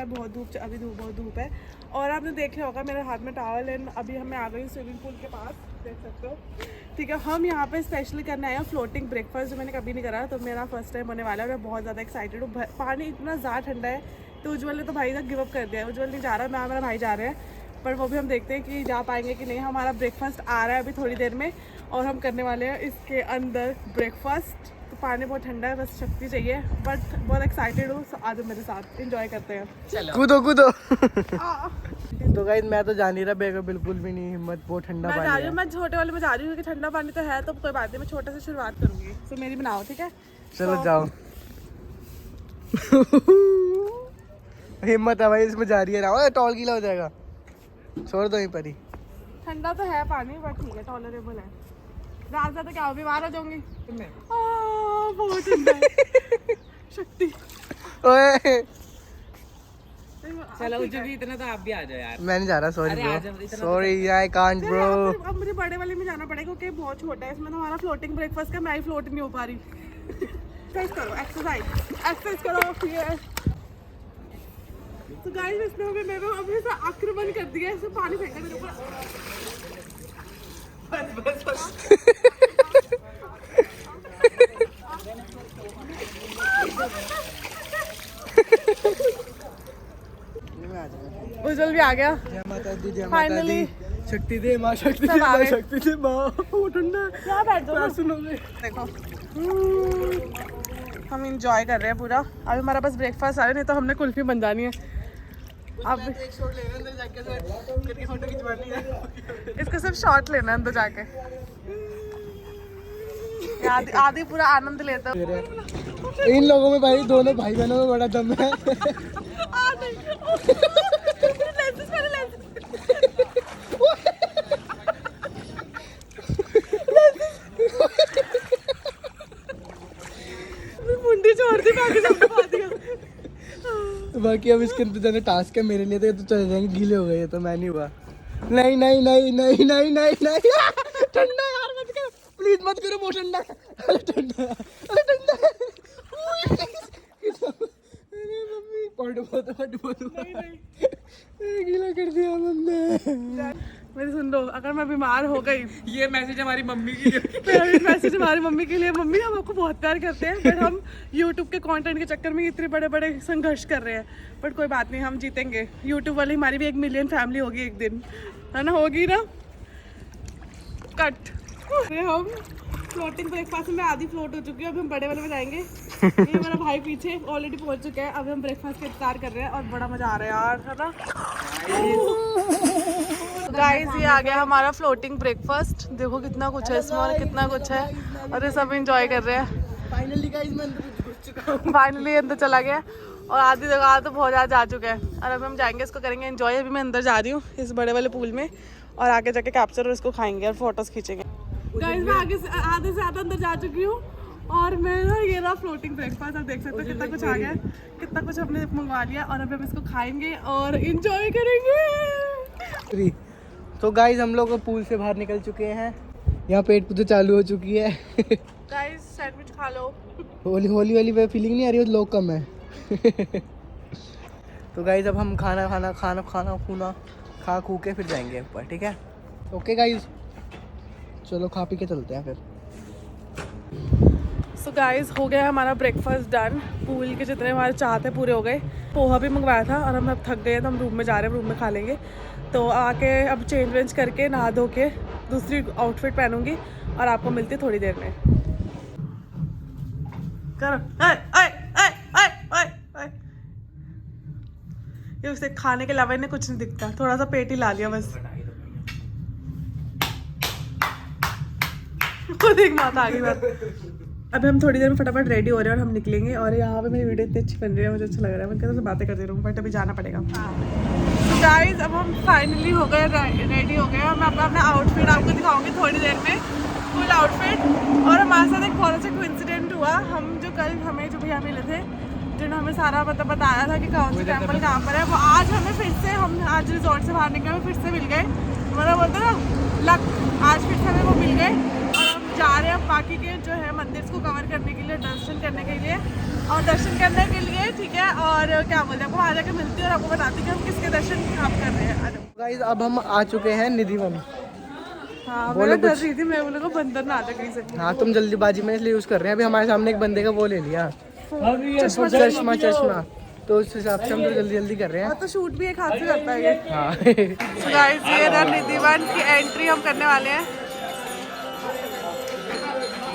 है, बहुत धूप, अभी बहुत धूप है। और आपने देख लिया होगा मेरे हाथ में टॉवल है। अभी हमें आ गई स्विमिंग पूल के पास, देख सकते हो। ठीक है, हम यहाँ पे स्पेशली करने आए हैं फ्लोटिंग ब्रेकफास्ट, जो मैंने कभी नहीं करा, तो मेरा फर्स्ट टाइम होने वाला है। मैं बहुत ज़्यादा एक्साइटेड हूँ। पानी इतना ज़्यादा ठंडा है, तो उज्जवल ने तो भाई तक गिव अप कर दिया है। उज्जवल नहीं जा रहा, मैं मेरा भाई जा रहे हैं, पर वो भी हम देखते हैं कि जा पाएंगे कि नहीं। हमारा ब्रेकफास्ट आ रहा है अभी थोड़ी देर में, और हम करने वाले हैं इसके अंदर ब्रेकफास्ट। तो पानी बहुत ठंडा है, बस शक्ति चाहिए, बट बहुत एक्साइटेड हूँ। आज मेरे साथ एंजॉय करते हैं, चलो कूदो कूदो। तो गाइस मैं तो जान नहीं रहा, बेगा बिल्कुल भी नहीं हिम्मत, बहुत ठंडा मैं पानी जा रही है। हूँ, मैं छोटे वाले में जा रही हूँ क्योंकि ठंडा पानी तो है, तो कोई बात नहीं, मैं छोटे से शुरुआत करूँगी। तो मेरी बनाओ, ठीक है? चलो जाओ। हिम्मत है भाई, इसमें जा रही है ना, टॉल गीला हो जाएगा, छोड़ दो यहीं पर ही। ठंडा तो है पानी, बट ठीक है, टॉलरेबल है। ज़्यादा तो क्या हो, बीमार हो जाऊंगी। बहुत ठंडा है। शक्ति ओए चलो भी इतना तो आप भी आ जाओ यार। मैं नहीं जा रहा, sorry bro, sorry I can't bro. अब मुझे बड़े वाले में जाना पड़ेगा क्योंकि बहुत छोटा है। इसमें तो हमारा फ्लोटिंग ब्रेकफास्ट का मैं ही फ्लोट नहीं हो पा रही। एक्सरसाइज करो, एक्सरसाइज करो ये। तो गाइस इसने हमें मेरे को अभी से आक्रमण कर दिया, इसमें पानी फेंका मेरे ऊपर। उज्जवल भी आ गया जय माता दी, जय माता फाइनली। दी। शक्ति दे माँ, शक्ति दे सब आ माँ, गए। शक्ति दे माँ। वो ठंडा क्या बैठ जाओ, सुनोगे? देखो हम इंजॉय कर रहे हैं पूरा। अभी हमारा बस ब्रेकफास्ट आ रहा है, नहीं तो हमने कुल्फी बन जानी है। अब एक शॉट लेना अंदर जाके, करके फोटो खिंचवानी है। इसका सिर्फ शॉट लेना है अंदर जाके, आधी पूरा आनंद लेता है। इन लोगों में भाई, दोनों भाई बहनों में बड़ा दम है। मुंडी छोड़ दी, बाकी सब खा दिया। बाकी अब इसके अंदर जाने टास्क है मेरे लिए, तो ये तो चले जाएंगे, गीले हो गए, तो मैं नहीं हुआ। नहीं नहीं नहीं नहीं नहीं नहीं नहीं, ठंडा यार, मत करो प्लीज, मत करो, बहुत ठंडा। अरे ठंडा, अरे ठंडा। अरे मम्मी पड़ गीला कर दिया मम्मी। मेरी सुन लो, अगर मैं बीमार हो गई, ये मैसेज हमारी मम्मी की मैसेज हमारी मम्मी के लिए। मम्मी हम आपको बहुत प्यार करते हैं, बट हम यूट्यूब के कंटेंट के चक्कर में इतने बड़े बड़े संघर्ष कर रहे हैं। बट कोई बात नहीं, हम जीतेंगे। यूट्यूब वाली हमारी भी 1 मिलियन फैमिली होगी एक दिन, है ना? होगी ना? कट। हम फ्लोटिंग ब्रेकफास्ट में आधी फ्लोट हो चुकी है, अब हम बड़े वाले में जाएंगे। ये मेरा भाई पीछे ऑलरेडी पहुंच चुका है। अब हम ब्रेकफास्ट का इंतजार कर रहे हैं और बड़ा मजा आ रहा है यार, है ना? गाइस ये आ गया हमारा फ्लोटिंग ब्रेकफास्ट। देखो कितना कुछ है इसमें, कितना कुछ है, और ये सब एंजॉय कर रहे हैं। फाइनली गाइस मैं अंदर घुस चुका हूँ। फाइनली अंदर चला गया, और आधी जगह तो बहुत ज़्यादा जा चुका है। और अब हम जाएंगे, इसको करेंगे एंजॉय। अभी मैं अंदर जा रही हूँ इस बड़े वाले पूल में, और आगे जाके कैप्चर और इसको खाएंगे और फोटोज खींचेंगे। गाइस मैं आगे से आधे से ज़्यादा अंदर जा चुकी हूँ, और मैं ना ये रहा फ्लोटिंग ब्रेकफास्ट। आप देख सकते हो कितना कुछ आ गया, कितना कुछ हमने मंगवा लिया, और अभी हम इसको खाएंगे और इंजॉय करेंगे। तो गाइस हम लोग पूल से बाहर निकल चुके हैं, यहाँ पेट पूजा चालू हो चुकी है। गाइस सैंडविच खा लो। होली होली वाली फीलिंग नहीं आ रही है, लोग कम है। तो गाइस अब हम खाना खूना खा खू के फिर जाएंगे ऊपर, ठीक है? ओके गाइस, चलो खा पी के चलते हैं फिर। सो गाइस हो गया हमारा ब्रेकफास्ट डन। पूल के जितने हमारे चाहते पूरे हो गए। पोहा भी मंगवाया था, और हम अब थक गए तो हम रूम में जा रहे हैं, रूम में खा लेंगे। तो आके अब चेंज वेंज करके नहा धो के दूसरी आउटफिट पहनूंगी, और आपको मिलती थोड़ी देर में। करो ये उसे खाने के अलावा इन्हें कुछ नहीं दिखता, थोड़ा सा पेट ही ला लिया बस। खुद एक बात आ गई बात। अभी हम थोड़ी देर में फटाफट रेडी हो रहे हैं और हम निकलेंगे। और यहाँ पे मेरी वीडियो इतनी अच्छी बन रही है, मुझे अच्छा लग रहा है। मैं कैसे बातें करती रहूँ, बट अभी जाना पड़ेगा। गाइस अब हम फाइनली हो गए, रेडी हो गए। मैं अपना आउटफिट आपको दिखाऊंगी थोड़ी देर में, फुल आउटफिट। और हमारे साथ एक बहुत अच्छा कोइंसिडेंट हुआ। हम जो कल हमें जो भैया मिले थे, जिन्होंने हमें सारा मतलब बताया था कि कौन सा टेम्पल कहाँ पर है, वो आज हमें फिर से, हम आज रिजॉर्ट से बाहर निकले, हमें फिर से मिल गए। मतलब बोलते ना लक, आज फिर से हमें वो मिल गए। और हम जा रहे हैं बाकी के जो है मंदिर को कवर करने के लिए, दर्शन करने के लिए। और दर्शन करने के लिए जाएंगे, ठीक है, और क्या बोलते हैं, आपको वहाँ जाके मिलती है और आपको बताती है कि हम किसके दर्शन कहाँ कर रहे हैं। गाइस अब हम आ चुके हैं निधिवन। हाँ बोलो मैं डर कुछ। रही थी, मैं बोलूँगा बंदर ना आता कहीं से। हाँ तुम जल्दीबाजी में इसलिए यूज कर रहे हैं। अभी हमारे सामने एक बंदे का वो ले लिया चश्मा, तो उस हिसाब से हम तो जल्दी जल्दी कर रहे हैं। हाँ तो शूट भी एक हाथ से करता है ये। हाँ So guys, ये रहा निधिवन की एंट्री हम करने वाले हैं।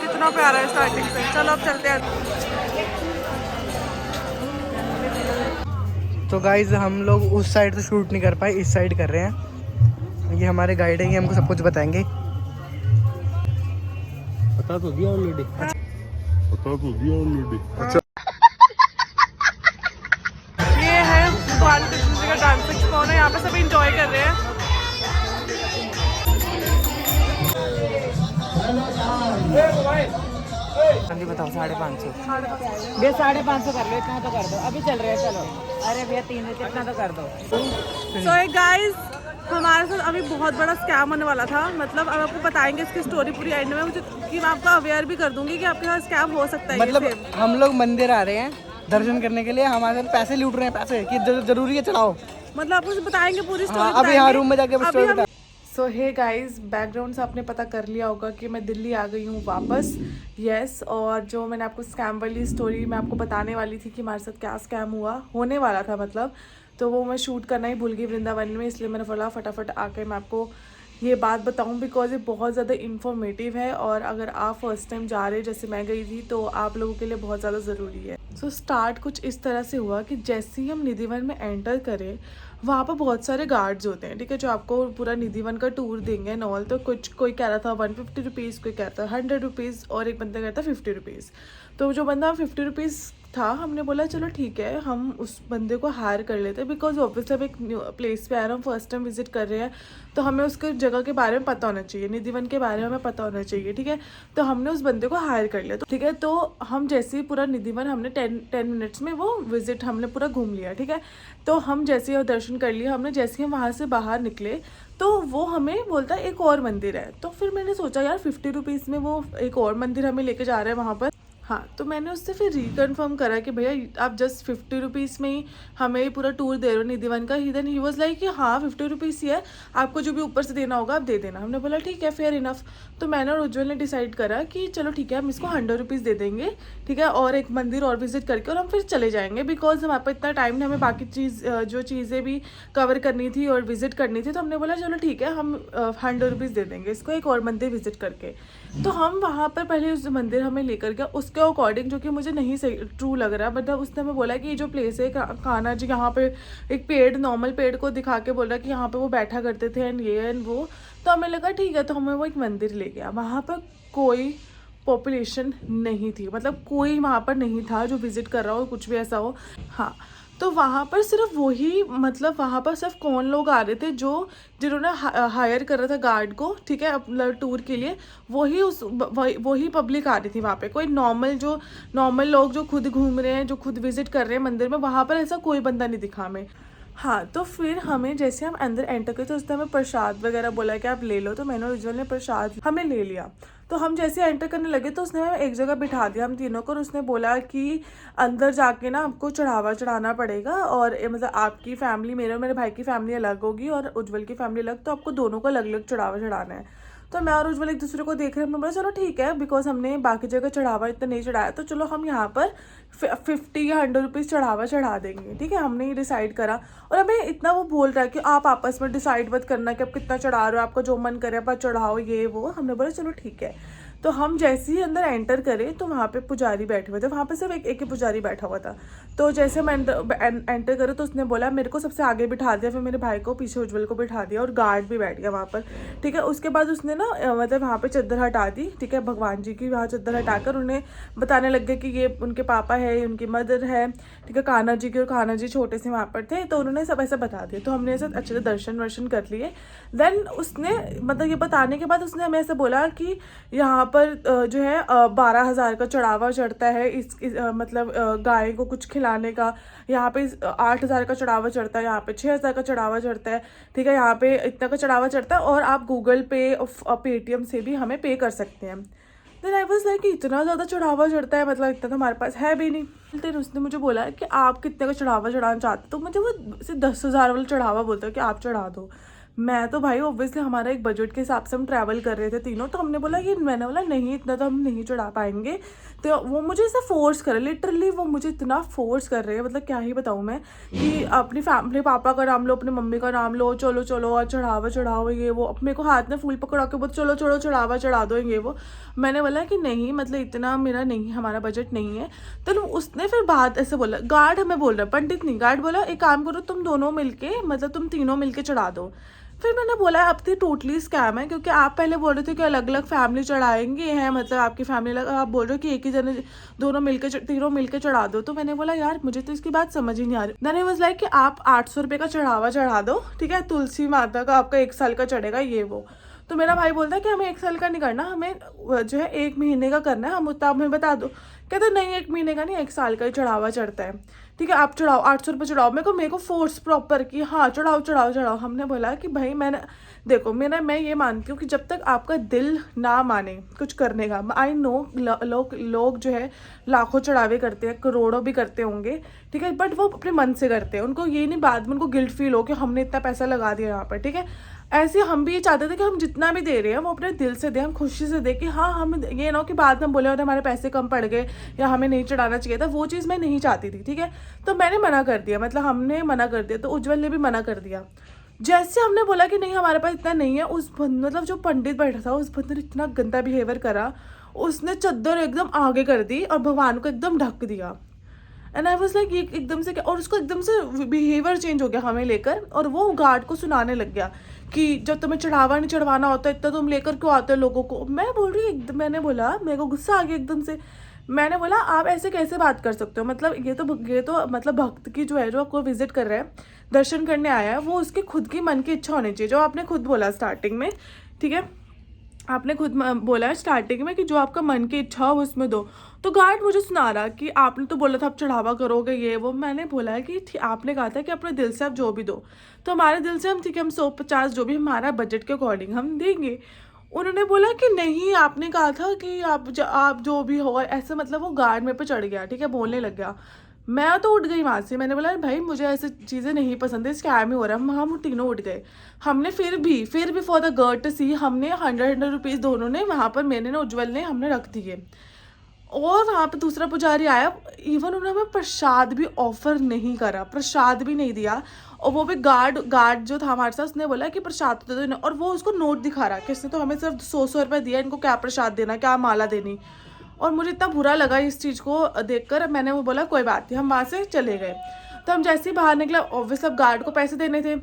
कितना प्यारा है स्टार्टिंग से। चलो अब चलते हैं। तो गाइज हम लोग उस साइड से शूट नहीं कर पाए, इस साइड कर रहे हैं। ये हमारे गाइड है, ये हमको सब कुछ बताएंगे। बता तो दिया ऑलरेडी। अच्छा ये है भगवान कृष्ण जी का डांस एक्सपो है, यहाँ पे सब एंजॉय कर रहे हैं। बताओ 550 भैया, 550 कर लो, इतना तो कर दो, अभी चल रहे हैं, चलो। अरे भैया 3 इतना तो कर दो। सो गाइस, हमारे साथ अभी बहुत बड़ा स्कैम होने वाला था। मतलब अब आपको बताएंगे इसकी स्टोरी पूरी एंड में, मुझे कि मैं आपको अवेयर भी कर दूंगी कि आपके साथ स्कैम हो सकता है। मतलब ये same। हम लोग मंदिर आ रहे हैं दर्शन करने के लिए, हमारे साथ पैसे लूट रहे हैं, पैसे कि जरूरी है चढ़ाओ। मतलब आपको बताएंगे पूरी स्टोरी। हाँ, अभी यहाँ रूम में जाके स्टोरी बता। सो हे गाइस, बैकग्राउंड से आपने पता कर लिया होगा कि मैं दिल्ली आ गई हूँ वापस। यस, और जो मैंने आपको स्कैम वाली स्टोरी मैं आपको बताने वाली थी कि हमारे साथ क्या स्कैम हुआ होने वाला था, मतलब तो वो मैं शूट करना ही भूल गई वृंदावन में, इसलिए मैंने बोला फटाफट आके मैं आपको ये बात बताऊं, बिकॉज ये बहुत ज़्यादा इन्फॉर्मेटिव है और अगर आप फर्स्ट टाइम जा रहे जैसे मैं गई थी तो आप लोगों के लिए बहुत ज़्यादा ज़रूरी है। सो स्टार्ट कुछ इस तरह से हुआ कि जैसे ही हम निधिवन में एंटर करें, वहाँ पर बहुत सारे गार्ड्स होते हैं, ठीक है, जो आपको पूरा निधिवन का टूर देंगे एंड ऑल। तो कुछ कोई कह रहा था 150 रुपीज़, कोई कहता 100 रुपीज़ और एक बंदा कहता 50 रुपीज़। तो जो बंदा 50 रुपीज़ था, हमने बोला चलो ठीक है, हम उस बंदे को हायर कर लेते हैं, बिकॉज ऑब्वियसली हम एक प्लेस पे आ रहे हैं, हम फर्स्ट टाइम विजिट कर रहे हैं, तो हमें उसके जगह के बारे में पता होना चाहिए, निधिवन के बारे में हमें पता होना चाहिए, ठीक है। तो हमने उस बंदे को हायर कर लिया, तो ठीक है। तो हम जैसे ही पूरा निधिवन हमने 10 मिनट्स में वो विजिट हमने पूरा घूम लिया, ठीक है। तो हम जैसे ही दर्शन कर लिया हमने, जैसे ही हम वहाँ से बाहर निकले तो वो हमें बोलता है एक और मंदिर है। तो फिर मैंने सोचा यार 50 रुपीज़ में वो एक और मंदिर हमें लेके जा रहा है वहाँ पर। हाँ, तो मैंने उससे फिर रिकन्फर्म करा कि भैया आप जस्ट 50 रुपीज़ में ही हमें पूरा टूर दे रहे हो निधिवन का। ही वॉज लाइक कि हाँ 50 रुपीज़ ही है, आपको जो भी ऊपर से देना होगा आप दे देना। हमने बोला ठीक है, फेयर इनफ। तो मैंने और उज्ज्वल ने डिसाइड करा कि चलो ठीक है, हम इसको 100 रुपीज़ दे देंगे, ठीक है, और एक मंदिर और विजिट करके और हम फिर चले जाएंगे, बिकॉज हमारे पास इतना टाइम नहीं, हमें बाकी जो चीज़ें भी कवर करनी थी और विजिट करनी थी। तो हमने बोला चलो ठीक है, हम 100 रुपीज़ दे देंगे इसको एक और मंदिर विजिट करके। तो हम वहाँ पर पहले उस मंदिर हमें लेकर गया उसके अकॉर्डिंग, जो कि मुझे नहीं सही ट्रू लग रहा, मतलब उसने हमें बोला कि ये जो प्लेस है कान्हा जी, यहाँ पे एक पेड़, नॉर्मल पेड़ को दिखा के बोल रहा कि यहाँ पे वो बैठा करते थे एंड ये एंड वो। तो हमें लगा ठीक है, तो हमें वो एक मंदिर ले गया। वहाँ पर कोई पॉपुलेशन नहीं थी, मतलब कोई वहाँ पर नहीं था जो विजिट कर रहा हो, कुछ भी ऐसा हो। हाँ, तो वहाँ पर सिर्फ वही, मतलब वहाँ पर सिर्फ कौन लोग आ रहे थे जो जिन्होंने हायर कर रहा था गार्ड को, ठीक है, अपना टूर के लिए, वही पब्लिक आ रही थी वहाँ पे। कोई नॉर्मल लोग जो खुद घूम रहे हैं, जो खुद विजिट कर रहे हैं मंदिर में, वहाँ पर ऐसा कोई बंदा नहीं दिखा हमें। हाँ, तो फिर हमें जैसे हम अंदर एंटर किए तो उसने हमें प्रसाद वगैरह बोला कि आप ले लो। तो मैंने और उज्ज्वल ने प्रसाद हमें ले लिया। तो हम जैसे एंटर करने लगे तो उसने हमें एक जगह बिठा दिया हम तीनों को, और उसने बोला कि अंदर जाके ना आपको चढ़ावा चढ़ाना पड़ेगा, और मतलब आपकी फैमिली, मेरे और मेरे भाई की फैमिली अलग होगी और उज्ज्वल की फैमिली अलग, तो आपको दोनों को अलग अलग चढ़ावा चढ़ाना है। तो मैं और उज्ज्वल एक दूसरे को देख रहे हैं, हमने बोला चलो ठीक है, बिकॉज हमने बाकी जगह चढ़ावा इतना नहीं चढ़ाया, तो चलो हम यहाँ पर 50 या 100 रुपीज़ चढ़ावा चढ़ा देंगे, ठीक है। हमने ये डिसाइड करा, और हमें इतना वो बोल रहा है कि आप आपस में डिसाइड मत करना कि आप कितना चढ़ा रहे हो, आपका जो मन करे आप चढ़ाओ, ये वो। हमने बोला चलो ठीक है। तो हम जैसे ही अंदर एंटर करें तो वहाँ पे पुजारी बैठे हुए थे, वहाँ पे सिर्फ एक ही पुजारी बैठा हुआ था। तो जैसे हम एंटर करें तो उसने बोला, मेरे को सबसे आगे बिठा दिया, फिर मेरे भाई को पीछे, उज्ज्वल को बिठा दिया, और गार्ड भी बैठ गया वहाँ पर, ठीक है। उसके बाद उसने ना मतलब वहाँ पे चद्दर हटा दी, ठीक है, भगवान जी की वहाँ चद्दर हटाकर उन्हें बताने लग गया कि ये उनके पापा है, उनकी मदर है, ठीक है, कान्हा जी की, और कान्हा जी छोटे से वहाँ पर थे, तो उन्होंने सब ऐसा बता दिया। तो हमने ऐसे अच्छे से दर्शन वर्शन कर लिए। देन उसने मतलब ये बताने के बाद उसने हमें ऐसे बोला कि यहाँ पर जो है 12,000 का चढ़ावा चढ़ता है, मतलब गाय को कुछ खिलाने का। यहाँ पे 8,000 का चढ़ावा चढ़ता है, यहाँ पे 6,000 का चढ़ावा चढ़ता है, ठीक है, यहाँ पे इतना का चढ़ावा चढ़ता है, और आप गूगल पे पेटीएम से भी हमें पे कर सकते हैं। फिर आई वाज लाइक इतना ज़्यादा चढ़ावा चढ़ता है, मतलब इतना तो हमारे पास है भी नहीं। फिर उसने मुझे बोला कि आप कितने का चढ़ावा चढ़ाना चाहते, तो मुझे वो सिर्फ 10,000 वाला चढ़ावा बोलता है कि आप चढ़ा दो। मैं तो भाई ऑब्वियसली हमारा एक बजट के हिसाब से हम ट्रैवल कर रहे थे तीनों, तो हमने बोला कि मैंने बोला नहीं इतना तो हम नहीं चढ़ा पाएंगे। तो वो मुझे इसे फोर्स कर, लिटरली वो मुझे इतना फोर्स कर रहे हैं, मतलब क्या ही बताऊँ मैं, कि अपनी फैमिली, पापा का नाम लो, अपनी मम्मी का नाम लो, चलो चलो और चढ़ावा चढ़ाओ ये वो। अब मेरे को हाथ में फूल पकड़ा के बोल चलो चलो चढ़ावा चढ़ा दो ये वो। मैंने बोला कि नहीं, मतलब इतना मेरा नहीं, हमारा बजट नहीं है। तो उसने फिर बात ऐसे बोला, गार्ड हमें बोल रहा है, पंडित नहीं, गार्ड बोला एक काम करो तुम दोनों मिलके, मतलब तुम तीनों मिलके चढ़ा दो। फिर मैंने बोला अब तो टोटली स्कैम है, क्योंकि आप पहले बोल रहे थे कि अलग अलग फैमिली चढ़ाएंगे हैं, मतलब आपकी फैमिली अलग, आप बोल रहे हो कि एक ही जने दोनों मिलके तीनों मिलके चढ़ा दो। तो मैंने बोला यार मुझे तो इसकी बात समझ ही नहीं आ रही। देन आई वाज लाइक कि आप 800 रुपये का चढ़ावा चढ़ा दो, ठीक है, तुलसी माता का आपका 1 साल का चढ़ेगा ये वो। तो मेरा भाई बोलता है कि हमें 1 साल का नहीं करना, हमें जो है 1 महीने का करना है, हम उतना हमें बता दो। कहते नहीं 1 महीने का नहीं, 1 साल का ही चढ़ावा चढ़ता है, ठीक है आप चढ़ाओ 800 रुपये चढ़ाओ। मेरे को फोर्स प्रॉपर कि हाँ चढ़ाओ चढ़ाओ चढ़ाओ। हमने बोला कि भाई मैंने देखो मैं ये मानती हूँ कि जब तक आपका दिल ना माने कुछ करने का, आई नो लोग जो है लाखों चढ़ावे करते हैं, करोड़ों भी करते होंगे, ठीक है, बट वो अपने मन से करते हैं, उनको ये नहीं बाद में उनको गिल्ट फील हो कि हमने इतना पैसा लगा दिया यहाँ पर, ठीक है। ऐसे हम भी ये चाहते थे कि हम जितना भी दे रहे हैं वो अपने दिल से दें, हम खुशी से दें, कि हाँ हम ये ना हो कि बाद में बोले और हमारे पैसे कम पड़ गए या हमें नहीं चढ़ाना चाहिए था, वो चीज़ मैं नहीं चाहती थी, ठीक है। तो मैंने मना कर दिया, मतलब हमने मना कर दिया, तो उज्जवल ने भी मना कर दिया। जैसे हमने बोला कि नहीं हमारे पास इतना नहीं है, उस मतलब जो पंडित बैठा था उस बंदे ने इतना गंदा बिहेवियर करा, उसने चद्दर एकदम आगे कर दी और भगवान को एकदम ढक दिया। एंड आई वाज लाइक ये एकदम से क्या, और उसको एकदम से बिहेवियर चेंज हो गया हमें लेकर, और वो गार्ड को सुनाने लग गया कि जब तुम्हें चढ़ावा नहीं चढ़वाना होता इतना तुम लेकर क्यों आते हो लोगों को। मैं बोल रही एकदम, मैंने बोला मेरे को गुस्सा आ गया एकदम से। मैंने बोला आप ऐसे कैसे बात कर सकते हो, मतलब ये तो मतलब भक्त की जो है, जो आपको विजिट कर रहा है, दर्शन करने आया है, वो उसकी खुद की मन की इच्छा होनी चाहिए, जो आपने खुद बोला स्टार्टिंग में, ठीक है, आपने खुद बोला है स्टार्टिंग में कि जो आपका मन की इच्छा हो उसमें दो। तो गार्ड मुझे सुना रहा कि आपने तो बोला था आप चढ़ावा करोगे ये वो। मैंने बोला है कि आपने कहा था कि अपने दिल से आप जो भी दो, तो हमारे दिल से हम ठीक है हम 150 जो भी हमारा बजट के अकॉर्डिंग हम देंगे। उन्होंने बोला कि नहीं आपने कहा था कि आप जो भी हो ऐसे, मतलब वो गार्ड मेरे पे चढ़ गया, ठीक है, बोलने लग गया। मैं तो उठ गई वहाँ से, मैंने बोला भाई मुझे ऐसी चीज़ें नहीं पसंद है, स्कैम ही हो रहा है। हम तीनों उठ गए। हमने फिर भी फॉर द गर्टसी हमने 100 रुपीज़ दोनों ने वहाँ पर, मैंने ना उज्जवल ने, हमने रख दिए। और वहाँ पे दूसरा पुजारी आया, इवन उन्होंने हमें प्रसाद भी ऑफर नहीं करा, प्रसाद भी नहीं दिया। और वो भी गार्ड जो था हमारे साथ, उसने बोला कि प्रसाद तो दे दो, और वो उसको नोट दिखा रहा कि इसने तो हमें सिर्फ 100 रुपये दिया, इनको क्या प्रसाद देना, क्या माला देनी। और मुझे इतना बुरा लगा इस चीज़ को देखकर। मैंने वो बोला कोई बात नहीं, हम वहाँ से चले गए। तो हम जैसे ही बाहर निकला, ऑब्वियस अब गार्ड को पैसे देने थे,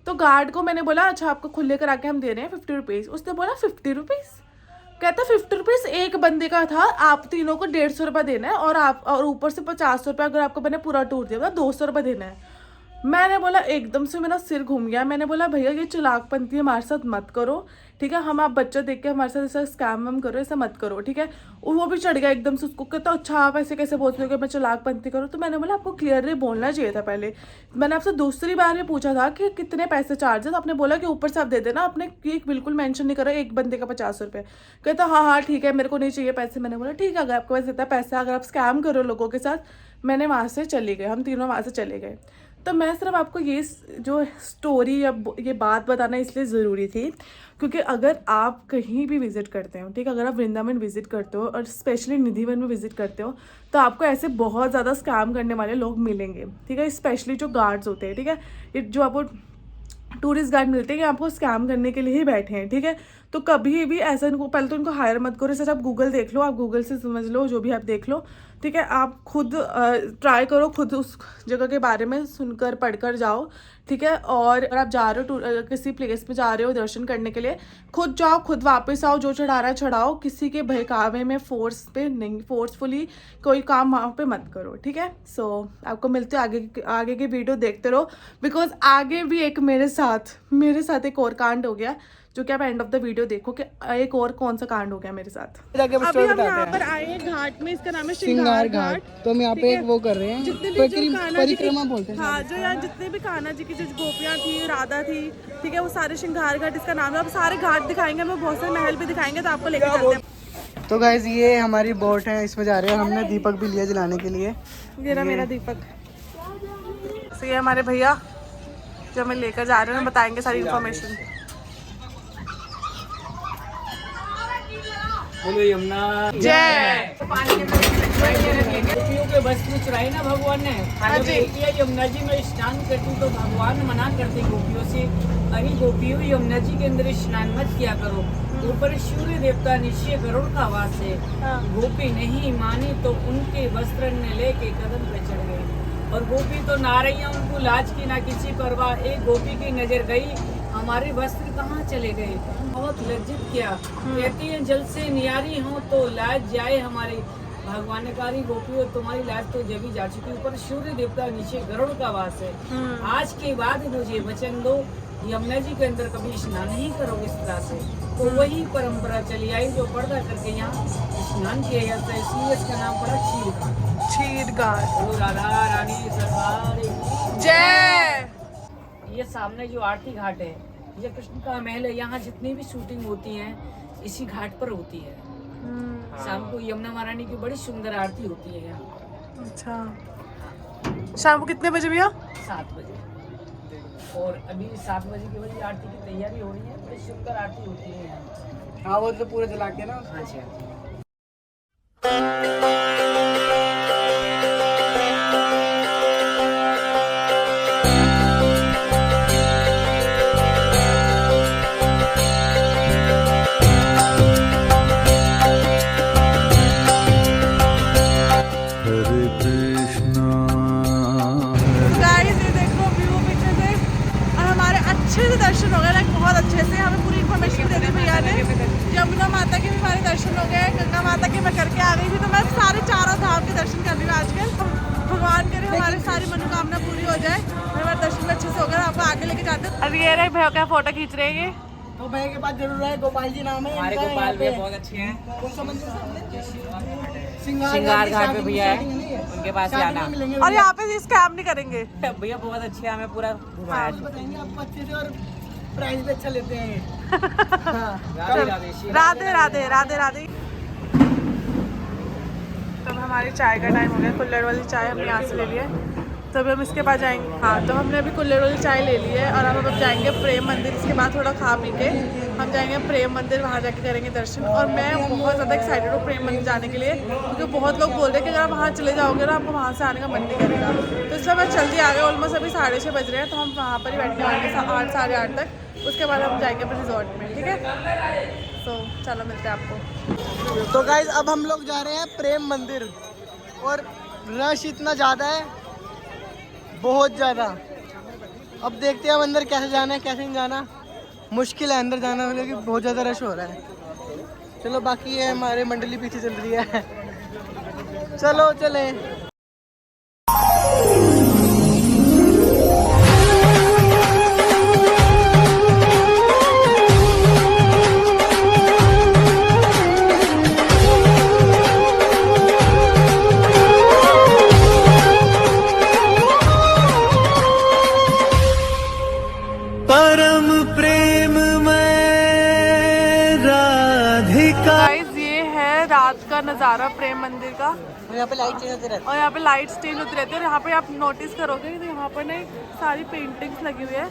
तो गार्ड को मैंने बोला अच्छा आपको खुले करा के हम दे रहे हैं 50 रुपीज़। उसने बोला 50 रुपीज़, कहता 50 रुपीज़ एक बंदे का था, आप तीनों को 150 रुपये देना है, और ऊपर से 50 रुपये अगर आपको मैंने पूरा टूर दिया 200 रुपये देना है। मैंने बोला एकदम से मेरा सिर घूम गया। मैंने बोला भैया ये चालाकपंती हमारे साथ मत करो, ठीक है, हम आप बच्चा देख के हमारे साथ ऐसा स्कैम वम करो, ऐसा मत करो, ठीक है। वो भी चढ़ गया एकदम से, उसको कहता अच्छा आप ऐसे कैसे बोलते हो कि मैं चालाकपंती करूँ। तो मैंने बोला आपको क्लियरली बोलना चाहिए था पहले। मैंने आपसे दूसरी बार भी पूछा था कि कितने पैसे चार्जेस, आपने बोला कि ऊपर से आप दे देना, आपने बिल्कुल मेंशन नहीं करा एक बंदे का 50 रुपये। कहता हाँ ठीक है मेरे को नहीं चाहिए पैसे। मैंने बोला ठीक है अगर आपके पास इतना पैसा, अगर आप स्कैम करो लोगों के साथ। मैंने वहाँ से चले गए, हम तीनों वहाँ से चले गए। तो मैं सिर्फ आपको ये जो स्टोरी या ये बात बताना इसलिए ज़रूरी थी क्योंकि अगर आप कहीं भी विज़िट करते हो, ठीक है, अगर आप वृंदावन विज़िट करते हो और स्पेशली निधिवन में विज़िट करते हो, तो आपको ऐसे बहुत ज़्यादा स्कैम करने वाले लोग मिलेंगे, ठीक है, स्पेशली जो गार्ड्स होते हैं, ठीक है, ये जो आपको टूरिस्ट गाइड मिलते हैं कि आपको स्कैम करने के लिए ही बैठे हैं, ठीक है। तो कभी भी ऐसा इनको, पहले तो इनको हायर मत करो। सर आप गूगल देख लो, आप गूगल से समझ लो, जो भी आप देख लो, ठीक है, आप खुद ट्राई करो, खुद उस जगह के बारे में सुनकर पढ़कर जाओ, ठीक है। और अगर आप जा रहे हो किसी प्लेस पे जा रहे हो दर्शन करने के लिए, खुद जाओ, खुद वापस आओ, जो चढ़ाना है चढ़ाओ, किसी के बहकावे में फोर्स पे नहीं, फोर्सफुली कोई काम वहाँ पे मत करो, ठीक है। सो आपको मिलते हो आगे की वीडियो देखते रहो, बिकॉज आगे भी एक मेरे साथ एक और कांड हो गया, जो कि आप एंड ऑफ द वीडियो देखो कि एक और कौन सा कांड हो गया मेरे साथ। अभी हम यहाँ पर आए हैं घाट में, इसका नाम है श्रृंगार घाट। तो हम यहाँ पे एक वो कर रहे हैं, परिक्रमा बोलते हैं। हाँ, जो यहाँ जितने भी कान्हा जी की जो गोपियाँ थी, राधा थी, ठीक है, वो सारे श्रृंगार घाट इसका नाम है। अब सारे घाट दिखाएंगे, हमें बहुत सारे महल भी दिखाएंगे, तो आपको लेकर चलते हैं। तो गाइज ये हमारी बोट है, इसमें जा रहे हैं। हमने दीपक भी लिया जलाने के लिए। ये रहा मेरा दीपक। तो ये हमारे भैया जो हमें लेकर जा रहे हैं, बताएंगे सारी इन्फॉर्मेशन। बोलो यमुना जय। गोपियों के वस्त्र चुराई ना भगवान ने। हाँ जी। यमुना जी में स्नान करती तो भगवान मना करते गोपियों से, अरे गोपियों यमुना जी के अंदर स्नान मत किया करो, ऊपर सूर्य देवता नीचे गरुड़ का वास है। गोपी नहीं मानी तो उनके वस्त्र ने लेके कदम पे चढ़ गई, और गोपी तो ना रही है, उनको लाज की ना किसी परवाह। एक गोपी की नजर गई, हमारे वस्त्र कहाँ चले गए, बहुत लज्जित किया। कहती है जल से नियारी हो तो लाज जाए हमारी। भगवान ने कहा गोपी तुम्हारी लाज तो जब जा चुकी, ऊपर सूर्य देवता नीचे गरुड़ का वास है। आज के बाद मुझे वचन दो यमुना जी के अंदर कभी स्नान नहीं करोगे इस तरह से। तो वही परंपरा चली आई जो पर्दा करके यहाँ स्नान किया जाता है, इसलिए इसका नाम पड़ा क्षीर घाट। क्षीर घाट। बोलो राधा रानी सरकार की जय। ये सामने जो आरती घाट है, ये कृष्ण का महल है। यहाँ जितनी भी शूटिंग होती है इसी घाट पर होती है। शाम को यमुना महारानी की बड़ी सुंदर आरती होती है यहाँ। अच्छा, शाम को कितने बजे भैया? 7 बजे। और अभी 7 बजे की बड़ी आरती की तैयारी हो रही है, बड़ी सुंदर आरती होती है यहाँ। हाँ वो तो पूरे जला के ना। हाँ जी, हाँ जी। अच्छे से दर्शन हो गए, लाइक बहुत अच्छे से। हमें पूरी इन्फॉर्मेशन दे दी भैया ने। यमुना माता के भी हमारे दर्शन हो गए, गंगा माता के मैं करके आ गई थी। तो मैं सारे चारों धाम के दर्शन कर रही हूँ आजकल। भगवान करे हमारी सारी मनोकामना पूरी हो जाए, हमारे दर्शन अच्छे से हो गए। आपको आगे लेके जाते हैं। अभी ये रहे भैया का फोटो खींच रहे हैं। ये तो भैया के पास जरूर है, गोपाल जी नाम है हमारे गोपाल भैया बहुत अच्छे हैं। कौन सा मंदिर? श्रृंगार घाट पे भैया है, उनके पास ही आना। और यहाँ पे स्कैम नहीं करेंगे भैया, बहुत अच्छे हैं, हमें पूरा घुमाया। बताएंगे आपको अच्छे से, और प्राइस भी अच्छा लेते हैं। राधे राधे राधे राधे। तब हमारी चाय का टाइम हो गया। कुल्हड़ वाली चाय हमने यहाँ से ले ली है, तो अभी हम इसके बाद जाएंगे। हाँ, तो हमने अभी कुल्हड़ वाली चाय ले ली है, और हम अब जाएंगे प्रेम मंदिर। इसके बाद थोड़ा खा पी के हम जाएंगे प्रेम मंदिर, वहाँ जाके करेंगे दर्शन। और मैं बहुत ज़्यादा एक्साइटेड हूँ प्रेम मंदिर जाने के लिए, क्योंकि बहुत लोग बोल रहे हैं कि अगर आप वहाँ चले जाओगे ना, आपको वहाँ से आने का मन नहीं करेगा। तो इसलिए मैं जल्दी आ गए। ऑलमोस्ट अभी 6:30 बज रहे हैं, तो हम वहाँ पर ही बैठने वाले हैं 8 साढ़े 8 तक। उसके बाद हम जाएंगे अपने रिजॉर्ट में, ठीक है? तो चलो मिलते हैं आपको। तो गाइज अब हम लोग जा रहे हैं प्रेम मंदिर, और रश इतना ज़्यादा है, बहुत ज़्यादा। अब देखते हैं अब अंदर कैसे जाना है, कैसे नहीं जाना। मुश्किल है अंदर जाना, क्योंकि बहुत ज़्यादा रश हो रहा है। चलो, बाकी ये हमारे मंडली पीछे चल रही है। चलो चलें। परम प्रेम में राधिका। गाइस, ये है रात का नज़ारा प्रेम मंदिर का। और यहाँ पे लाइट चेंज होती रहती है, और यहाँ पे लाइट्स चेंज होती रहती है। और यहाँ पे आप नोटिस करोगे तो यहाँ पर ना सारी पेंटिंग्स लगी हुई है,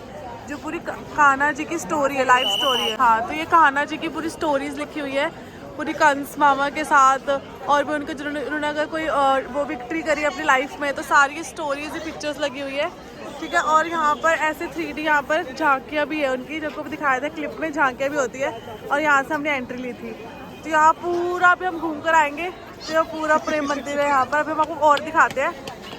जो पूरी कान्हा जी की स्टोरी है, लाइफ स्टोरी है। हाँ, तो ये कान्हा जी की पूरी स्टोरीज लिखी हुई है, पूरी कंस मामा के साथ। और भी उनके उन्होंने अगर कोई वो विक्ट्री करी अपनी लाइफ में, तो सारी स्टोरीज पिक्चर्स लगी हुई है, ठीक है। और यहाँ पर ऐसे 3D यहाँ पर झांकियाँ भी है उनकी, जो आपको दिखाया था क्लिप में, झांकियाँ भी होती है। और यहाँ से हमने एंट्री ली थी। तो यहाँ पूरा अभी हम घूम कर आएंगे। तो ये पूरा प्रेम मंदिर है यहाँ पर। अभी हम आपको और दिखाते हैं।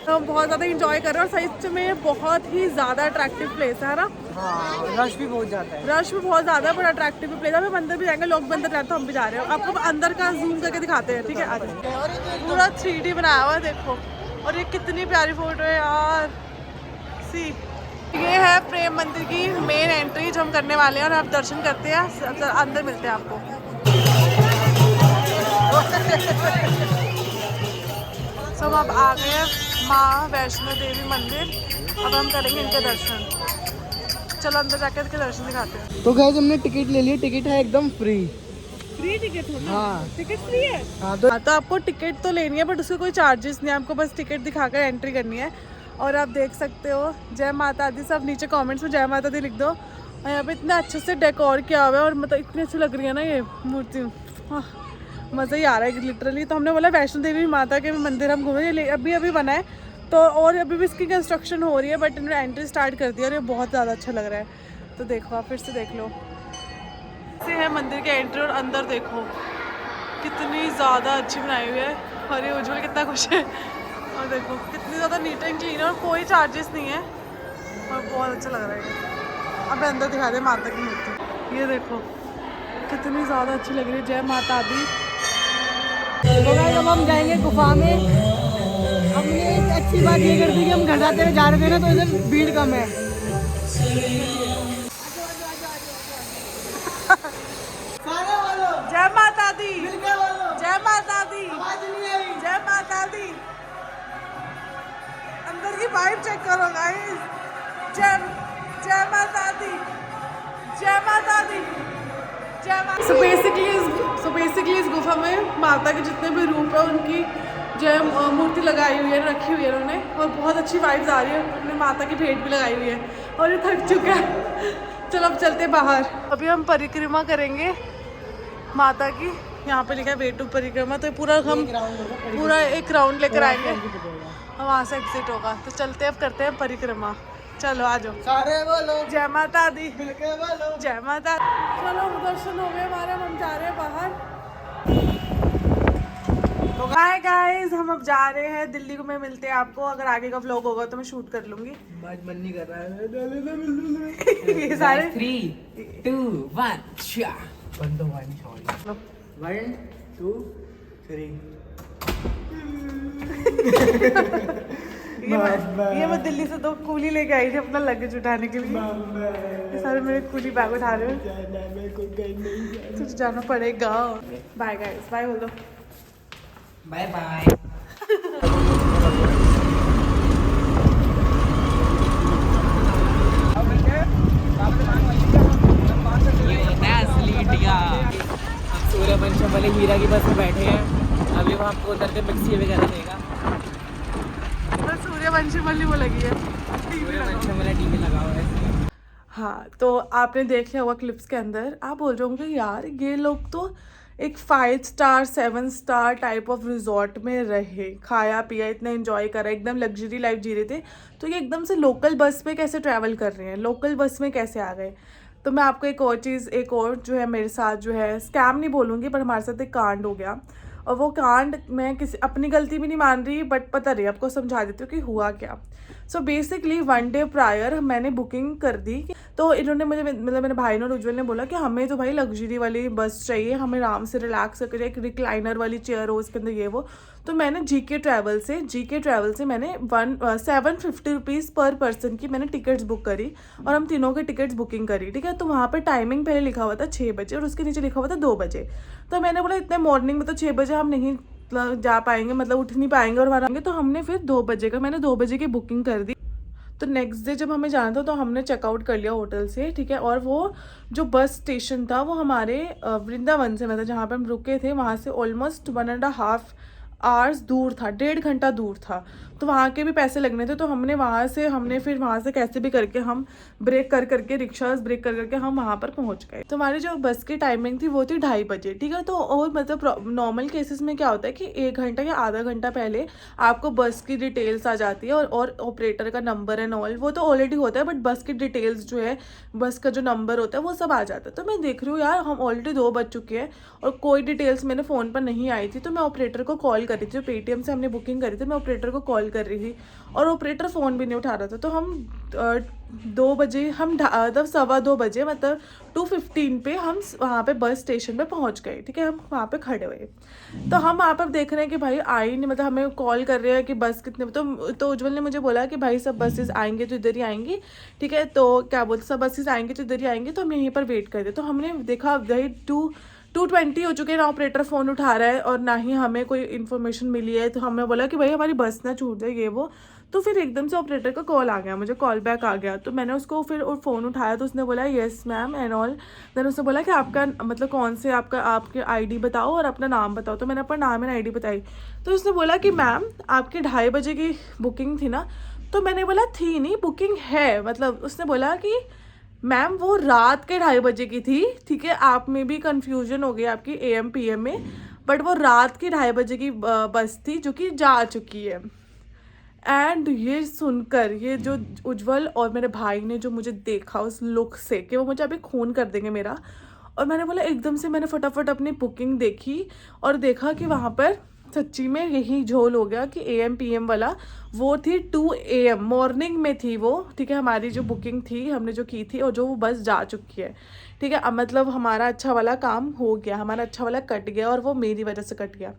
तो हम बहुत ज़्यादा इंजॉय कर रहे हैं, और सही में बहुत ही ज़्यादा अट्रैक्टिव प्लेस है ना। हाँ, रश भी बहुत ज़्यादा है। रश भी बहुत ज़्यादा है, बड़ा अट्रैक्टिव प्लेस है। हम अंदर भी जाएंगे, लोग भी अंदर जाते हैं, हम भी जा रहे हैं। आपको अंदर का जूम करके दिखाते हैं, ठीक है? आज पूरा 3D बनाया हुआ है, देखो। और ये कितनी प्यारी फोटो है यार। सी, ये है प्रेम मंदिर की मेन एंट्री जो हम करने वाले हैं, और आप दर्शन करते हैं। अंदर मिलते हैं आपको। सब अब आ गए हैं माँ वैष्णो देवी मंदिर। अब हम करेंगे इनके दर्शन। चलो अंदर जाकर इनके दर्शन दिखाते हैं। तो गाइस हमने टिकट ले ली, टिकट है एकदम फ्री। फ्री टिकट होगा? हाँ। टिकट फ्री है? हाँ तो तो आपको टिकट तो लेनी है बट उसके कोई चार्जेस नहीं है, आपको बस टिकट दिखाकर एंट्री करनी है। और आप देख सकते हो जय माता दी, सब नीचे कमेंट्स में जय माता दी लिख दो। और यहाँ पे इतना अच्छे से डेकोर किया हुआ है और मतलब इतनी अच्छी लग रही है ना ये मूर्ति, मज़ा ही आ रहा है लिटरली। तो हमने बोला वैष्णो देवी माता के मंदिर हम घूमे, अभी अभी बना है तो, और अभी भी इसकी कंस्ट्रक्शन हो रही है बट इन्होंने एंट्री स्टार्ट कर दिया और ये बहुत ज़्यादा अच्छा लग रहा है। तो देखो आप फिर से देख लो, से है मंदिर के एंट्री और अंदर देखो कितनी ज़्यादा अच्छी बनाई हुई है। और ये उज्जवल कितना खुश है, और देखो कितनी ज़्यादा नीट एंड क्लीन है और कोई चार्जेस नहीं है और बहुत अच्छा लग रहा है। अब अंदर दिखा दे माता की मूर्ति, ये देखो कितनी ज़्यादा अच्छी लग रही है। जय माता दी। जब हम जाएंगे गुफा में, हमने एक अच्छी बात ये कर दी कि हम घर जाते हुए जा रहे थे ना तो इधर भीड़ कम है। जय माता दी, जय माता दी, जय माता दी। अंदर की वाइब चेक करो गाइस। जय जय माता दी, जय माता दी, जय माता। सो बेसिकली इस गुफा में माता के जितने भी रूप है उनकी जय मूर्ति लगाई हुई है, रखी हुई है उन्होंने, और बहुत अच्छी वाइब्स आ रही है। उन्होंने माता की भेंट भी लगाई हुई है और ये थक चुका है। चलो अब चलते बाहर। अभी हम परिक्रमा करेंगे माता की, यहाँ पे लिखा है वे टू परिक्रमा, तो पूरा हम पूरा एक राउंड लेकर आएंगे और वहाँ से एग्जिट होगा। तो चलते अब करते हैं परिक्रमा। चलो आ जाओ सारे बोलो जय माता दी, मिलके बोलो जय माता। चलो दर्शन हो गए हमारे, हम जा रहे हैं बाहर। तो हाय गाइस, हम अब जा रहे हैं दिल्ली को, मैं मिलते हैं आपको। अगर आगे का व्लॉग होगा तो मैं शूट कर लूंगी। आज मन नहीं कर रहा है। ये सारे 3, 2, 1 बंद हुआ नहीं, सॉरी। 1 2 3। ये मैं दिल्ली से 2 कूली लेके आई थी अपना लगेज उठाने के लिए। ये सारे मेरे कूली बैग उठा रहे हैं। कुछ जाना पड़ेगा। बाय गाइस, बाय बोल दो। Bye bye. सूर्यवंशम वाले हीरा की बस में बैठे हैं, अभी वहाँ आपको उतर के मिक्सी वगैरह देगा। सूर्यवंशी वाली वो लगी है, सूर्यवंशम वाला टीवी लगा हुआ है। हाँ तो आपने देख लिया होगा क्लिप्स के अंदर, आप बोल रहे होंगे यार ये लोग तो एक 5 star 7 star type of resort में रहे, खाया पिया, इतना एंजॉय करा, एकदम लग्जरी लाइफ जी रहे थे, तो ये एकदम से लोकल बस में कैसे ट्रैवल कर रहे हैं, लोकल बस में कैसे आ गए। तो मैं आपको एक और चीज़, एक और जो है मेरे साथ जो है, स्कैम नहीं बोलूँगी पर हमारे साथ एक कांड हो गया। और वो कांड मैं किसी अपनी गलती भी नहीं मान रही बट पता नहीं, आपको समझा देती हूँ कि हुआ क्या। सो बेसिकली 1 डे प्रायर मैंने बुकिंग कर दी। तो इन्होंने मुझे, मतलब मेरे भाई ने और उज्जवल ने बोला कि हमें तो भाई लग्जरी वाली बस चाहिए, हमें आराम से रिलैक्स करके, एक रिक्लाइनर वाली चेयर हो उसके अंदर ये वो। तो मैंने जीके ट्रैवल से मैंने 750 रुपीज़ पर पर्सन की मैंने टिकट्स बुक करी और हम तीनों के टिकट्स बुकिंग करी, ठीक है। तो वहाँ पे टाइमिंग पहले लिखा हुआ था 6 बजे और उसके नीचे लिखा हुआ था 2 बजे। तो मैंने बोला इतने मॉर्निंग में तो 6 बजे हम नहीं जा पाएंगे, मतलब उठ नहीं पाएंगे और वहाँ, तो हमने फिर 2 बजे का, मैंने 2 बजे की बुकिंग कर दी। तो नेक्स्ट डे जब हमें जाना था तो हमने चेकआउट कर लिया होटल से, ठीक है। और वो जो बस स्टेशन था वो हमारे वृंदावन से, मतलब जहाँ पे हम रुके थे वहाँ से ऑलमोस्ट 1.5 आवर्स दूर था, 1.5 घंटा दूर था। तो वहाँ के भी पैसे लगने थे। तो हमने फिर वहाँ से कैसे भी करके हम ब्रेक करके रिक्शास ब्रेक करके हम वहाँ पर पहुँच गए। तो हमारी जो बस की टाइमिंग थी वो थी 2:30 बजे, ठीक है। तो और मतलब नॉर्मल केसेस में क्या होता है कि 1 घंटा या आधा घंटा पहले आपको बस की डिटेल्स आ जाती है और ऑपरेटर का नंबर एंड ऑल वो तो ऑलरेडी होता है, बट बस की डिटेल्स जो है, बस का जो नंबर होता है वो सब आ जाता है। तो मैं देख रही हूँ यार हम ऑलरेडी 2 बज चुके हैं और कोई डिटेल्स मेरे फ़ोन पर नहीं आई थी। तो मैं ऑपरेटर को कॉल कर रही थी, जो पेटीएम से हमने बुकिंग करी थी, मैं ऑपरेटर को कॉल कर रही थी और ऑपरेटर फ़ोन भी नहीं उठा रहा था। तो हम 2 बजे, हम मतलब 2:15 बजे, मतलब 2:15 पे हम वहाँ पे बस स्टेशन पे पहुँच गए, ठीक है। हम वहाँ पे खड़े हुए, तो हम वहाँ पर देख रहे हैं कि भाई आई नहीं, मतलब हमें कॉल कर रहे हैं कि बस कितने, तो उज्जवल ने मुझे बोला कि भाई सब बसेस आएंगे तो इधर ही आएंगी, ठीक है। तो क्या बोलते, सब बसेस आएंगे तो इधर ही आएंगे, तो हम यहीं पर वेट करते। तो हमने देखा भाई 2:20 हो चुके हैं, ना ऑपरेटर फ़ोन उठा रहा है और ना ही हमें कोई इन्फॉर्मेशन मिली है। तो हमने बोला कि भाई हमारी बस ना छूट जाए ये वो। तो फिर एकदम से ऑपरेटर का कॉल आ गया, मुझे कॉल बैक आ गया। तो मैंने उसको फिर फ़ोन उठाया तो उसने बोला yes ma'am and all. Then उसने बोला कि आपका मतलब कौन से आपके आईडी बताओ और अपना नाम बताओ। तो मैंने अपना नाम एंड आईडी बताई। तो उसने बोला कि मैम आपकी 2:30 बजे की बुकिंग थी ना? तो मैंने बोला थी नहीं, बुकिंग है। मतलब उसने बोला कि मैम वो रात के 2:30 बजे की थी, ठीक है, आप में भी कन्फ्यूजन हो गई आपकी AM PM में, बट वो रात की 2:30 बजे की बस थी जो कि जा चुकी है। एंड ये सुनकर ये जो उज्जवल और मेरे भाई ने जो मुझे देखा उस लुक से कि वो मुझे अभी खून कर देंगे मेरा, और मैंने बोला एकदम से मैंने फटाफट अपनी बुकिंग देखी और देखा कि वहाँ पर सच्ची में यही झोल हो गया कि AM PM वाला वो थी 2 AM मॉर्निंग में थी वो, ठीक है, हमारी जो बुकिंग थी हमने जो की थी और जो वो बस जा चुकी है, ठीक है। अब मतलब हमारा अच्छा वाला काम हो गया, हमारा अच्छा वाला कट गया और वो मेरी वजह से कट गया।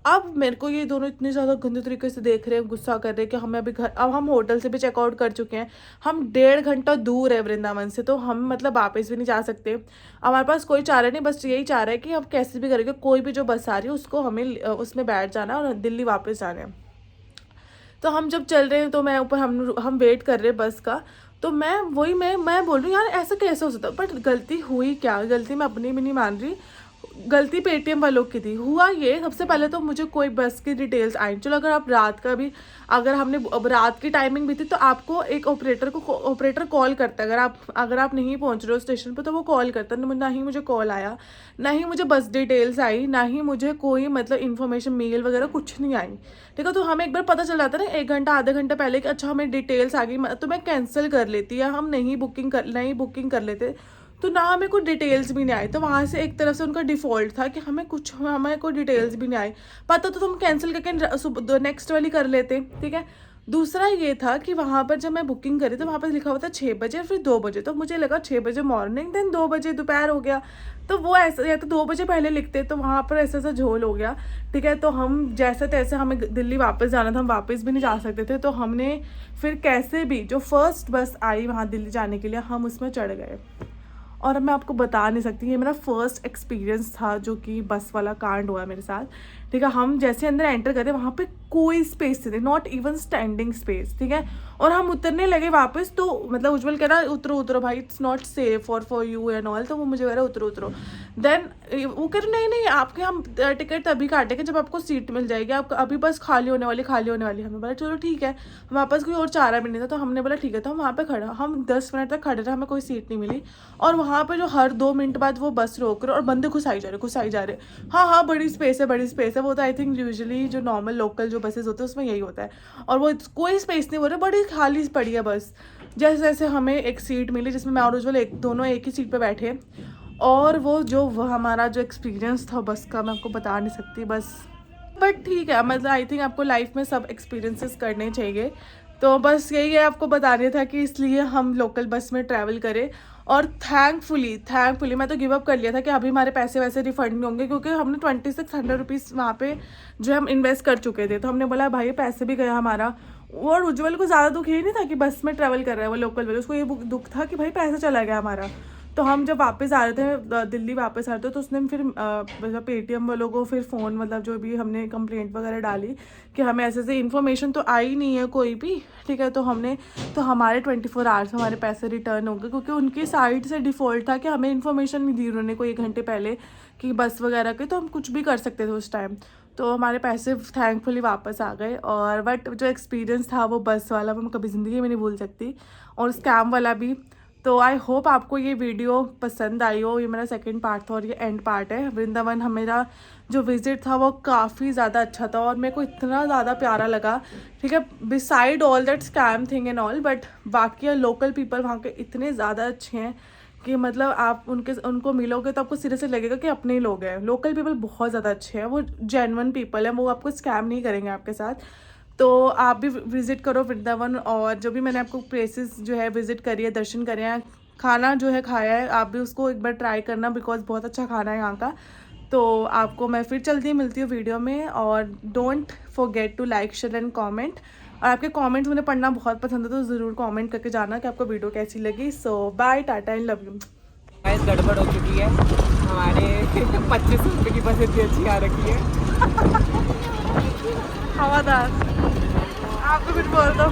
अब मेरे को ये दोनों इतने ज़्यादा गंदे तरीके से देख रहे हैं, गुस्सा कर रहे हैं कि हमें अभी घर, अब हम होटल से भी चेकआउट कर चुके हैं, हम 1.5 घंटा दूर है वृंदावन से, तो हम मतलब वापस भी नहीं जा सकते। हमारे पास कोई चारा नहीं, बस यही चाह रहा है कि अब कैसे भी करके कोई भी जो बस आ रही है उसको हमें उसमें बैठ जाना है और दिल्ली वापस जाना है। तो हम जब चल रहे हैं तो मैं ऊपर हम वेट कर रहे हैं बस का। तो मैं बोल रही हूँ यार ऐसा कैसे हो सकता है, बट गलती हुई क्या, गलती मैं अपनी भी नहीं मान रही, गलती पेटीएम वालों की थी। हुआ ये, सबसे पहले तो मुझे कोई बस की डिटेल्स आई। चलो अगर आप रात का भी, अगर हमने अब रात की टाइमिंग भी थी तो आपको एक ऑपरेटर कॉल करता है, अगर आप नहीं पहुंच रहे हो स्टेशन पे तो वो कॉल करता है। ना ही मुझे कॉल आया, ना ही मुझे बस डिटेल्स आई, ना ही मुझे कोई मतलब इन्फॉर्मेशन मेल वगैरह कुछ नहीं आई, ठीक है। तो हमें एक बार पता चल जाता है ना 1 घंटा आधे घंटे पहले कि अच्छा हमें डिटेल्स आ गई, तो मैं कैंसिल कर लेती या हम नहीं बुकिंग कर लेते। तो ना हमें कोई डिटेल्स भी नहीं आई, तो वहाँ से एक तरफ से उनका डिफ़ॉल्ट था कि हमें कोई डिटेल्स भी नहीं आई। पता तो हम कैंसिल करके नेक्स्ट वाली कर लेते, ठीक है। दूसरा ये था कि वहाँ पर जब मैं बुकिंग करी तो वहाँ पर लिखा हुआ था 6 बजे फिर 2 बजे, तो मुझे लगा 6 बजे मॉर्निंग देन 2 बजे दोपहर हो गया, तो वो ऐसा, या तो 2 बजे पहले लिखते, तो वहाँ पर ऐसा झोल हो गया, ठीक है। तो हम जैसे तैसे, हमें दिल्ली वापस जाना था, हम वापस भी नहीं जा सकते थे, तो हमने फिर कैसे भी जो फर्स्ट बस आई वहाँ दिल्ली जाने के लिए हम उसमें चढ़ गए। और मैं आपको बता नहीं सकती, ये मेरा फर्स्ट एक्सपीरियंस था जो कि बस वाला कांड हुआ मेरे साथ, ठीक है। हम जैसे अंदर एंटर करे वहाँ पे कोई स्पेस नहीं, नॉट इवन स्टैंडिंग स्पेस, ठीक है। और हम उतरने लगे वापस, तो मतलब उज्जवल कह रहा उतरो भाई, it's not safe for you and all, तो वो मुझे कह रहा उतरो। देन वो कह रहे नहीं आपके हम टिकट तभी काटेंगे जब आपको सीट मिल जाएगी, आप अभी बस खाली होने वाली। हमने बोला चलो ठीक है, हमारे पास कोई और चारा भी नहीं था, तो हमने बोला ठीक है। तो हम वहाँ पे खड़ा, हम 10 मिनट तक खड़े रहे, हमें कोई सीट नहीं मिली। और वहाँ पे जो हर 2 मिनट बाद वो बस रोक रहे और बंदे घुसाई जा रहे। हाँ बड़ी स्पेस है, वो तो आई थिंक यूजुअली जो नॉर्मल लोकल जो बसेस होते हैं उसमें यही होता है। और वो कोई स्पेस नहीं हो रहा, बड़ी खाली पड़ी है बस। जैसे जैसे हमें एक सीट मिली जिसमें मैं और उज्जवल दोनों एक ही सीट पे बैठे, और वो हमारा जो एक्सपीरियंस था बस का मैं आपको बता नहीं सकती बस। बट ठीक है, मतलब आई थिंक आपको लाइफ में सब एक्सपीरियंसेस करने चाहिए, तो बस यही है आपको बताना था कि इसलिए हम लोकल बस में ट्रैवल करें। और थैंकफुली मैं तो गिव अप कर लिया था कि अभी हमारे पैसे वैसे रिफंड नहीं होंगे, क्योंकि हमने 2600 रुपीज़ वहाँ पे जो हम इन्वेस्ट कर चुके थे, तो हमने बोला भाई पैसे भी गया हमारा। और उज्जवल को ज़्यादा दुख ये नहीं था कि बस में ट्रैवल कर रहा है वो लोकल वाले, उसको ये दुख था कि भाई पैसा चला गया हमारा। तो हम जब वापस आ रहे थे, दिल्ली वापस आ रहे थे, तो उसने फिर मतलब पेटीएम वालों को फिर फ़ोन, मतलब जो भी हमने कंप्लेंट वगैरह डाली कि हमें ऐसे इन्फॉर्मेशन तो आई नहीं है कोई भी, ठीक है। तो हमारे 24 आवर्स हमारे पैसे रिटर्न हो गए, क्योंकि उनकी साइड से डिफ़ॉल्ट था कि हमें इन्फॉर्मेशन नहीं दी उन्होंने कोई 1 घंटे पहले कि बस वगैरह के, तो हम कुछ भी कर सकते थे उस टाइम। तो हमारे पैसे थैंकफुली वापस आ गए। और बट जो एक्सपीरियंस था वो बस वाला वो मैं कभी ज़िंदगी में नहीं भूल सकती, और स्कैम वाला भी। तो आई होप आपको ये वीडियो पसंद आई हो। ये मेरा सेकंड पार्ट था और ये एंड पार्ट है। वृंदावन मेरा जो विज़िट था वो काफ़ी ज़्यादा अच्छा था और मेरे को इतना ज़्यादा प्यारा लगा, ठीक है। Beside all that scam thing and all, but बाकी लोकल पीपल वहाँ के इतने ज़्यादा अच्छे हैं कि मतलब आप उनको मिलोगे तो आपको सिरे से लगेगा कि अपने ही लोग हैं। लोकल पीपल बहुत ज़्यादा अच्छे हैं, वो जेन्युइन पीपल हैं, वो आपको स्कैम नहीं करेंगे आपके साथ। तो आप भी विज़िट करो वृंदावन, और जो भी मैंने आपको प्लेसेस जो है विज़िट करी है, दर्शन करे हैं, खाना जो है खाया है, आप भी उसको एक बार ट्राई करना, बिकॉज बहुत अच्छा खाना है यहाँ का। तो आपको मैं फिर जल्दी मिलती हूँ वीडियो में, और don't forget to like share and comment. और आपके कमेंट्स मुझे पढ़ना बहुत पसंद है, तो ज़रूर कमेंट करके जाना कि आपको वीडियो कैसी लगी। So bye, tata and love you. गड़बड़ हो चुकी है, हमारे 25 रुपये की बस इतनी अच्छी आ रखी है। हवादार आपको कुछ बोल दो।